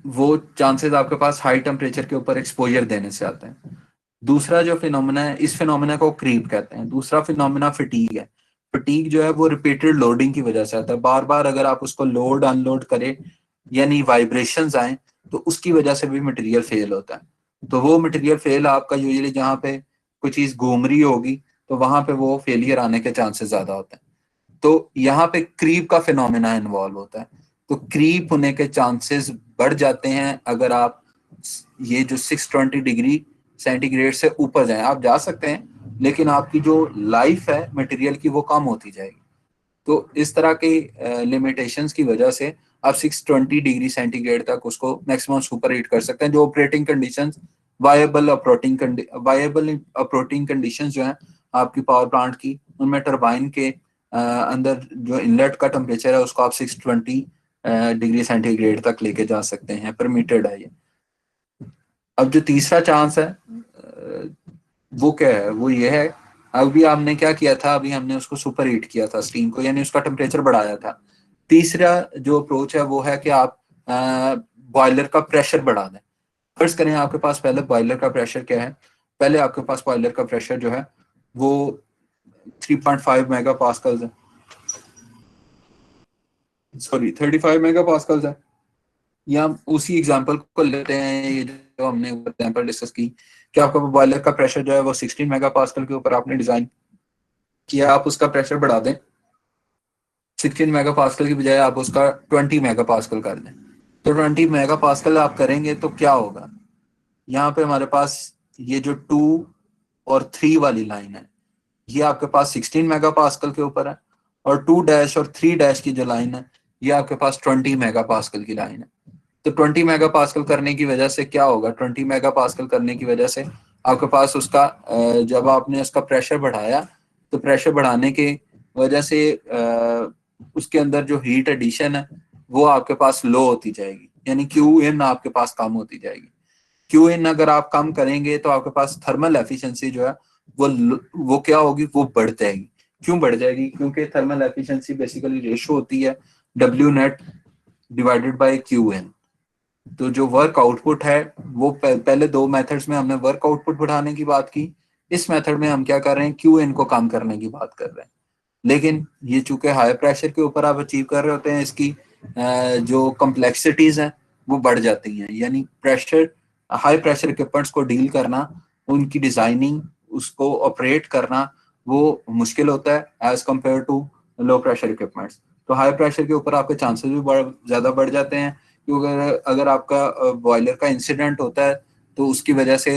S1: वो चांसेस आपके पास हाई टेम्परेचर के ऊपर एक्सपोजर देने से आते हैं। दूसरा जो फिनोमेना है, इस फिनोमेना को क्रीप कहते हैं। दूसरा फिनोमेना फटीग है। फटीग जो है वो रिपीटेड लोडिंग की वजह से आता है। बार बार अगर आप उसको लोड अनलोड करें यानी वाइब्रेशंस आए तो उसकी वजह से भी मटेरियल फेल होता है। तो वो मटेरियल फेल आपका यूजुअली जहाँ पे कोई चीज घूम रही होगी तो वहां पे वो फेलियर आने के चांसेस ज्यादा होते हैं। तो यहाँ पे क्रीप का फिनोमेना इन्वॉल्व होता है। तो क्रीप होने के चांसेस बढ़ जाते हैं अगर आप ये जो 620 डिग्री सेंटीग्रेड से ऊपर जाएं। आप जा सकते हैं लेकिन आपकी जो लाइफ है मटेरियल की वो कम होती जाएगी। तो इस तरह के लिमिटेशंस की वजह से आप 620 डिग्री सेंटीग्रेड तक उसको मैक्सिमम सुपर हीट कर सकते हैं। जो operating conditions viable operating conditions जो हैं आपकी पावर प्लांट की, उनमें टरबाइन के अंदर जो इनलेट का टेम्परेचर है उसको आप 620 डिग्री सेंटीग्रेड तक लेके जा सकते हैं, परमिटेड है ये। अब जो तीसरा चांस है वो क्या है, वो ये है अभी आपने क्या किया था, अभी हमने उसको सुपर हीट किया था स्टीम को, यानी उसका टेम्परेचर बढ़ाया था। तीसरा जो अप्रोच है वो है कि आप बॉयलर का प्रेशर बढ़ा दें। फर्ज करें आपके पास पहले बॉयलर का प्रेशर क्या है, पहले आपके पास बॉयलर का प्रेशर जो है वो 3.5 मेगा पास्कल्स है, सॉरी 35 मेगा पास्कल्स है। या उसी एग्जांपल को लेते हैं, ये जो हमने एग्जांपल डिस्कस की कि आपका बॉयलर का प्रेशर जो है वो 16 मेगा पास्कल के ऊपर आपने डिजाइन किया, आप उसका प्रेशर बढ़ा दें 16 मेगा पास्कल की बजाय आप उसका 20 मेगा पास्कल कर दें। तो 20 मेगा पास्कल आप करेंगे तो क्या होगा, यहाँ पे हमारे पास ये जो 2 और 3 वाली लाइन है ये आपके पास 16 मेगा पास्कल के ऊपर है, और 2 डैश और 3 डैश की जो लाइन है ये आपके पास 20 मेगा पास्कल की लाइन है। तो 20 मेगा पास्कल करने की वजह से क्या होगा, 20 मेगा पास्कल करने की वजह से आपके पास उसका जब आपने उसका प्रेशर बढ़ाया तो प्रेशर बढ़ाने की वजह से उसके अंदर जो हीट एडिशन है वो आपके पास लो होती जाएगी, यानी क्यू इन आपके पास कम होती जाएगी। क्यू इन अगर आप कम करेंगे तो आपके पास थर्मल एफिशिएंसी जो है वो क्या होगी, वो बढ़ जाएगी। क्यों बढ़ जाएगी, क्योंकि थर्मल एफिशिएंसी बेसिकली रेशो होती है W net divided by Q N. तो जो वर्क आउटपुट है वो पहले दो मेथड्स में हमने वर्क आउटपुट बढ़ाने की बात की, इस मेथड में हम क्या कर रहे हैं, क्यू एन को कम करने की बात कर रहे हैं। लेकिन ये चूंकि हाई प्रेशर के ऊपर आप अचीव कर रहे होते हैं, इसकी जो कॉम्प्लेक्सिटीज हैं वो बढ़ जाती हैं, यानी प्रेशर हाई प्रेशर इक्विपमेंट्स को डील करना, उनकी डिजाइनिंग, उसको ऑपरेट करना वो मुश्किल होता है as compare to low pressure equipments. तो हाई प्रेशर के ऊपर आपके चांसेस भी ज्यादा बढ़ जाते हैं, क्योंकि अगर आपका बॉयलर का इंसिडेंट होता है तो उसकी वजह से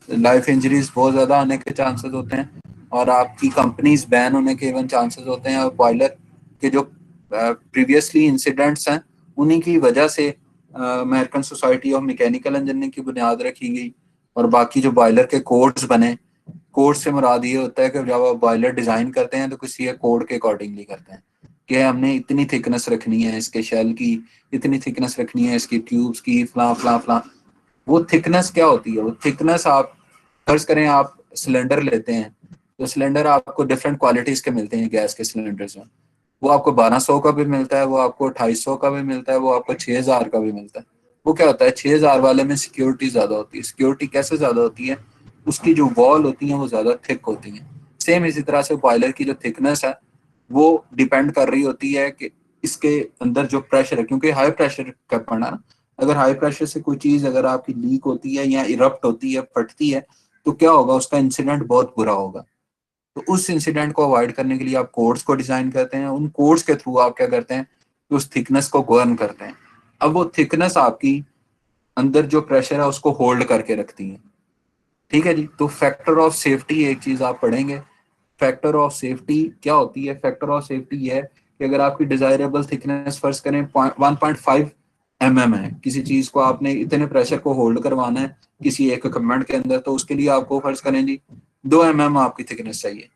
S1: लाइफ इंजरीज बहुत ज्यादा आने के चांसेस होते हैं, और आपकी कंपनीज बैन होने के इवन चांसेस होते हैं। और बॉयलर के जो प्रीवियसली इंसिडेंट्स हैं उन्हीं की वजह से American society of mechanical engineering की बुनियाद रखी गई, और बाकी जो बॉयलर के कोड्स बने, कोड से मुराद ये होता है कि जब आप बॉयलर डिजाइन करते हैं तो किसी कोड के अकॉर्डिंगली करते हैं कि हमने इतनी थिकनेस रखनी है इसके शेल की, इतनी थिकनेस रखनी है इसकी ट्यूब्स की, फला फला फला। वो थिकनेस क्या होती है, वो थिकनेस आप फर्ज करें आप सिलेंडर लेते हैं तो सिलेंडर आपको डिफरेंट क्वालिटीज के मिलते हैं गैस के सिलेंडर्स में। वो आपको 1200 का भी मिलता है, वो आपको 2800 का भी मिलता है, वो आपको 6000 का भी मिलता है। वो क्या होता है, 6000 वाले में सिक्योरिटी ज्यादा होती है। सिक्योरिटी कैसे ज्यादा होती है, उसकी जो वॉल होती है वो ज्यादा थिक होती है। सेम इसी तरह से बॉयलर की जो थिकनेस है वो डिपेंड कर रही होती है कि इसके अंदर जो प्रेशर है, क्योंकि हाई प्रेशर का पड़ना, अगर हाई प्रेशर से कोई चीज अगर आपकी लीक होती है या इरप्ट होती है, फटती है, तो क्या होगा, उसका इंसिडेंट बहुत बुरा होगा। तो उस इंसिडेंट को अवॉइड करने के लिए आप कोड्स को डिजाइन करते हैं, उन कोड्स के थ्रू आप क्या करते हैं कि उस थिकनेस को गवर्न करते हैं। अब वो थिकनेस आपकी अंदर जो प्रेशर है उसको होल्ड करके रखती है। ठीक है जी। तो फैक्टर ऑफ सेफ्टी एक चीज आप पढ़ेंगे, फैक्टर ऑफ सेफ्टी क्या होती है? फैक्टर ऑफ सेफ्टी ये है कि अगर आपकी डिजायरेबल थिकनेस फर्ज करें 1.5 mm है, किसी चीज को आपने इतने प्रेशर को होल्ड करवाना है किसी एक इक्विपमेंट के अंदर, तो उसके लिए आपको फर्ज करें जी 2 mm आपकी थिकनेस चाहिए।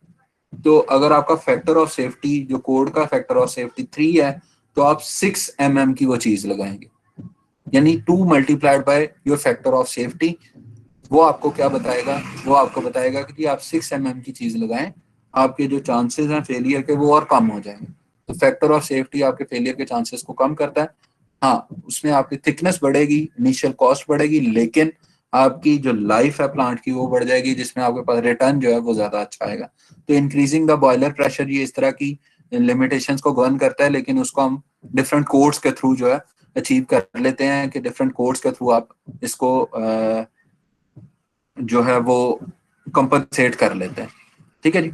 S1: तो अगर आपका फैक्टर ऑफ सेफ्टी जो कोड का फैक्टर ऑफ सेफ्टी 3 है, तो आप 6 mm की वो चीज लगाएंगे, यानी 2 multiplied by your factor of safety. वो आपको क्या बताएगा? वो आपको बताएगा कि आप 6 mm की चीज लगाएं, आपके जो चांसेस हैं फेलियर के वो और कम हो जाएंगे। तो फैक्टर ऑफ सेफ्टी आपके फेलियर के चांसेस को कम करता है। हाँ, उसमें आपकी थिकनेस बढ़ेगी, इनिशियल कॉस्ट बढ़ेगी, लेकिन आपकी जो लाइफ है प्लांट की वो बढ़ जाएगी, जिसमें आपके पास रिटर्न जो है वो ज्यादा अच्छा आएगा। तो इंक्रीजिंग द बॉयलर प्रेशर ये इस तरह की लिमिटेशंस को गवर्न करता है, लेकिन उसको हम डिफरेंट कोड्स के थ्रू जो है अचीव कर लेते हैं कि डिफरेंट कोड्स के थ्रू आप इसको जो है वो कंपनसेट कर लेते हैं। ठीक है जी।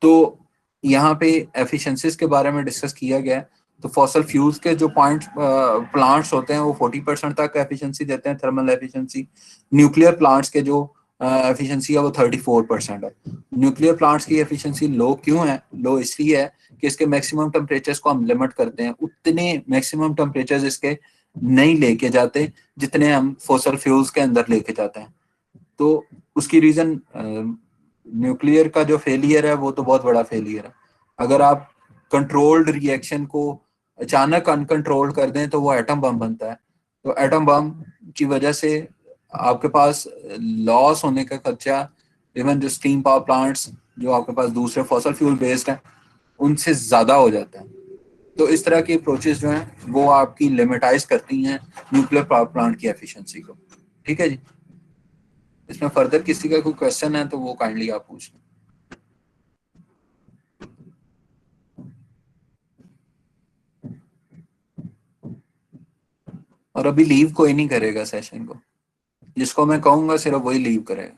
S1: तो यहाँ पे एफिशिएंसीज के बारे में डिस्कस किया गया है। तो फॉसल फ्यूल्स के जो पॉइंट प्लांट्स होते हैं वो 40% तक एफिशिएंसी देते हैं, थर्मल एफिशिएंसी। न्यूक्लियर प्लांट्स के जो एफिशिएंसी है वो 34% है। न्यूक्लियर प्लांट्स की एफिशिएंसी लो क्यों है? लो इसलिए है कि इसके मैक्सिमम टेम्परेचर्स को हम लिमिट करते हैं, उतने मैक्सिमम टेम्परेचर्स इसके नहीं लेके जाते जितने हम फॉसल फ्यूल्स के अंदर लेके जाते हैं। तो उसकी रीजन न्यूक्लियर का जो फेलियर है वो तो बहुत बड़ा फेलियर है। अगर आप कंट्रोल्ड रिएक्शन को अचानक अनकंट्रोल्ड कर दें तो वो एटम बम बनता है। तो एटम बम की वजह से आपके पास लॉस होने का खर्चा इवन जो स्टीम पावर प्लांट्स जो आपके पास दूसरे फॉसल फ्यूल बेस्ड हैं उनसे ज्यादा हो जाता है। तो इस तरह की अप्रोचेस जो हैं वो आपकी लिमिटाइज करती हैं न्यूक्लियर पावर प्लांट की एफिशिएंसी को। ठीक है जी। इसमें फर्दर किसी का कोई क्वेश्चन है तो वो काइंडली आप पूछ लें। और अभी लीव कोई नहीं करेगा सेशन को, जिसको मैं कहूंगा सिर्फ वही लीव करेगा।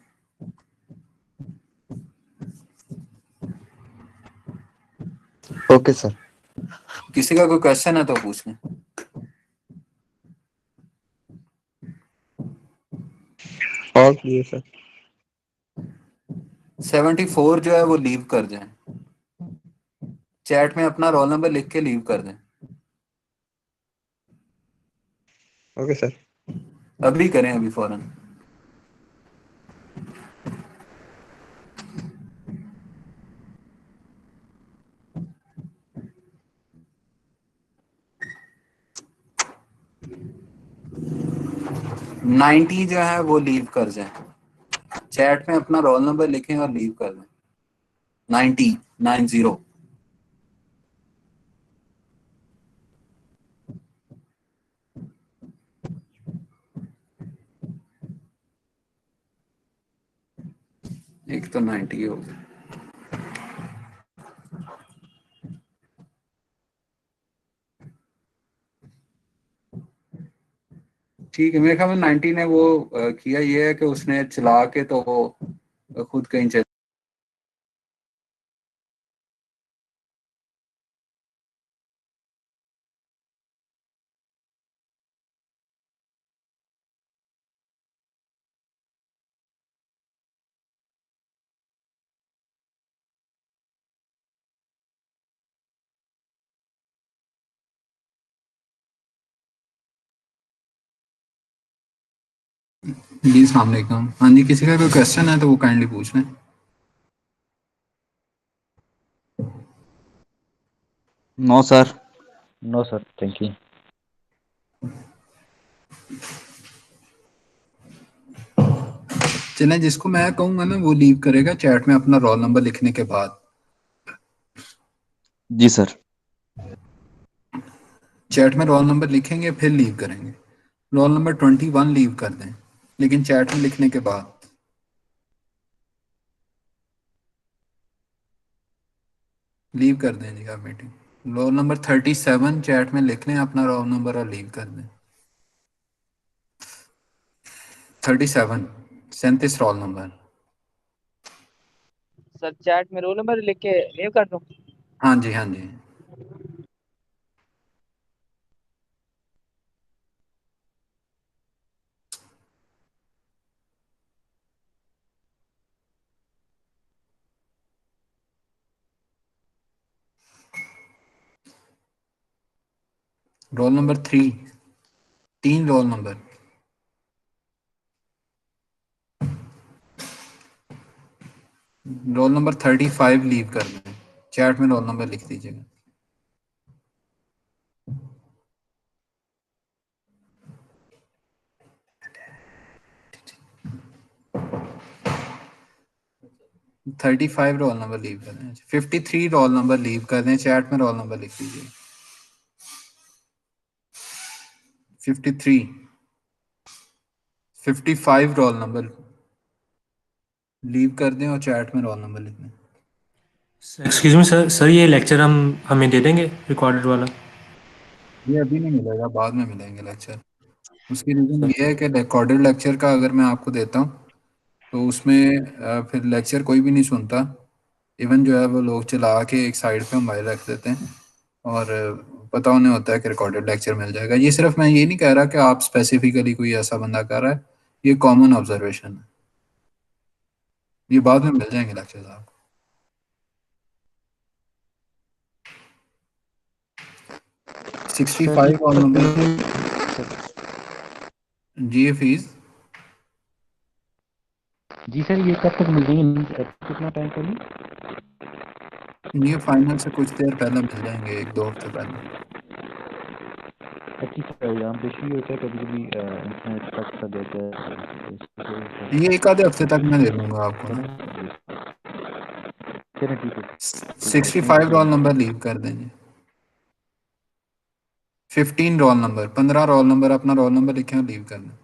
S6: Okay sir.
S1: किसी का कोई क्वेश्चन है तो पूछ लें।
S4: और क्लियर सर।
S1: 74 जो है वो लीव कर जाए, चैट में अपना रोल नंबर लिख के लीव कर दें।
S4: Okay sir.
S1: अभी करें, अभी फौरन। नाइन्टी जो है वो लीव कर जाए, चैट में अपना रोल नंबर लिखें और लीव कर दें। 90। एक तो 90 हो गया। ठीक है, मेरे ख्याल में 90 ने वो किया ये है कि उसने चला के तो खुद कहीं चल। जी अस्सलाम वालेकुम। हाँ जी, किसी का कोई क्वेश्चन है तो वो काइंडली पूछ लें।
S5: No sir. No sir, thank you.
S1: चलें, जिसको मैं कहूंगा ना वो लीव करेगा चैट में अपना रोल नंबर लिखने के बाद।
S5: जी सर।
S1: चैट में रोल नंबर लिखेंगे फिर लीव करेंगे। रोल नंबर 21 लीव कर दें, लेकिन चैट में लिखने के बाद। लीव कर दें जी आप मीटिंग। रोल नंबर 37 चैट में लिख लें अपना रोल नंबर और लीव कर दें। 37, 37 रोल नंबर।
S7: सर चैट में रोल नंबर लिख के लीव कर दूं?
S1: हाँ जी, हाँ जी। Roll number 3, 3 roll number. Roll number 35 leave कर दें, चैट में रोल नंबर लिख दीजिएगा। Thirty five roll number leave कर दें। 53 रोल नंबर लीव कर दें, चैट में रोल नंबर लिख दीजिए। 53, 55 रोल नंबर लीव कर दें और चैट में रोल नंबर लिख दें।
S8: एक्सक्यूज मी सर, ये लेक्चर हम हमें दे देंगे रिकॉर्डेड वाला?
S1: ये अभी नहीं मिलेगा, बाद में मिलेंगे लेक्चर। उसकी रीज़न ये है कि रिकॉर्डेड लेक्चर का अगर मैं आपको देता हूँ तो उसमें फिर लेक्चर कोई भी नहीं सुनता। इवन जो है वो लोग चला के एक साइड पे मोबाइल रख देते हैं और पता उन्हें होता है कि रिकॉर्डेड लेक्चर मिल जाएगा। ये सिर्फ मैं ये नहीं कह रहा कि आप स्पेसिफिकली कोई ऐसा बंदा कर रहा है, ये कॉमन ऑब्जर्वेशन है। ये बाद में मिल जाएंगे लेक्चर आपको। Sixty
S6: sir
S1: five roll number. जी फीस
S5: जी सर, ये कब तक मिल जाएंगे? कितना टाइम पहले?
S1: ये फाइनल से कुछ देर पहले मिल जाएंगे, 1-2 हफ्ते पहले।
S5: ठीक है, यहाँ पे इशू होता है कभी कभी इंटरनेट कट कर देता है।
S1: ये एक आधे हफ्ते तक मैं दे दूंगा आपको ना।
S5: चलिए ठीक है।
S1: 65 रोल नंबर लीव कर देंगे। 15 रोल नंबर, 15 रोल नंबर अपना रोल नंबर लिखे और लीव कर दें।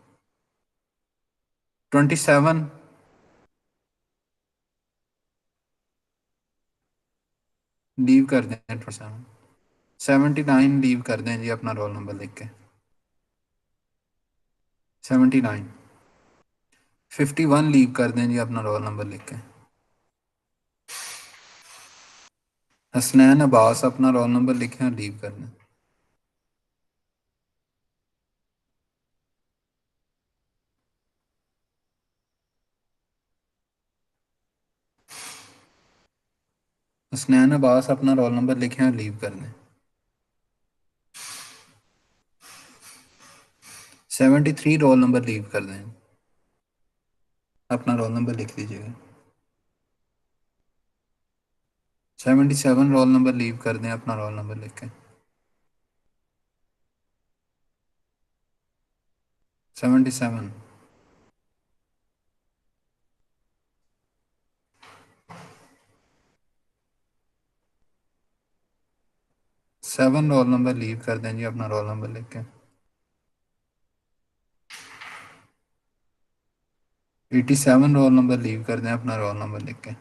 S1: 27 लीव कर दें। 27, 79 लीव कर दें जी अपना रोल नंबर लिख के। 79, 51 लीव कर दें जी अपना रोल नंबर लिख के। हसनैन अब्बास अपना रोल नंबर लिखें और लीव कर दें। हसनैन अब्बास अपना रोल नंबर लिखें और लीव कर दें। 73 रोल नंबर लीव कर दें, अपना रोल नंबर लिख लीजिएगा। 77 रोल नंबर लीव कर दें, अपना रोल नंबर लिख के। 77, 7 रोल नंबर लीव कर दें जी अपना रोल नंबर लिख के। 87 रोल नंबर लीव कर दें, अपना रोल नंबर लिख के।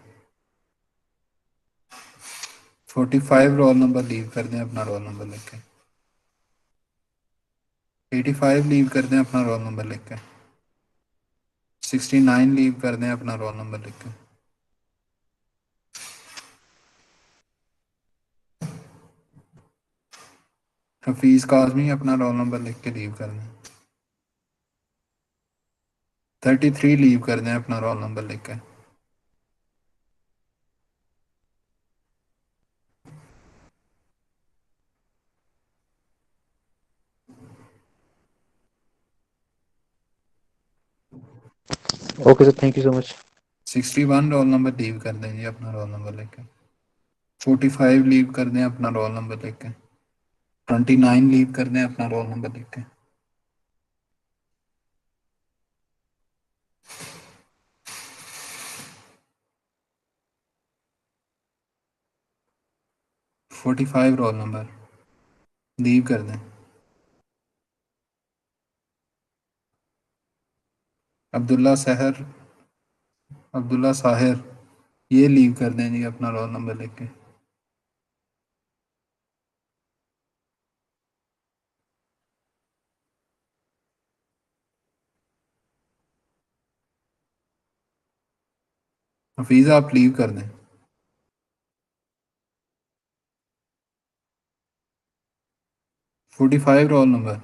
S1: 45 रोल नंबर लीव कर दें, अपना रोल नंबर लिख के। 85 लीव कर दें, अपना रोल नंबर लिख के। 69 लीव कर दें, अपना रोल नंबर लिख के। हफीज काजमी अपना रोल नंबर लिख के लीव कर दें। 33 लीव कर दें, अपना रोल नंबर लिख के।
S5: Okay sir, thank you so much.
S1: 61 role number leave कर दें जी अपना रोल नंबर लिख के। 45 लीव कर दें, अपना रोल नंबर लिख के। 29 लीव कर दें, अपना रोल नंबर लिख के। 45 रोल नंबर लीव कर दें। अब्दुल्ला साहिर ये लीव कर दें जी अपना रोल नंबर लिख के। हफीज़ आप लीव कर दें। 45 रोल नंबर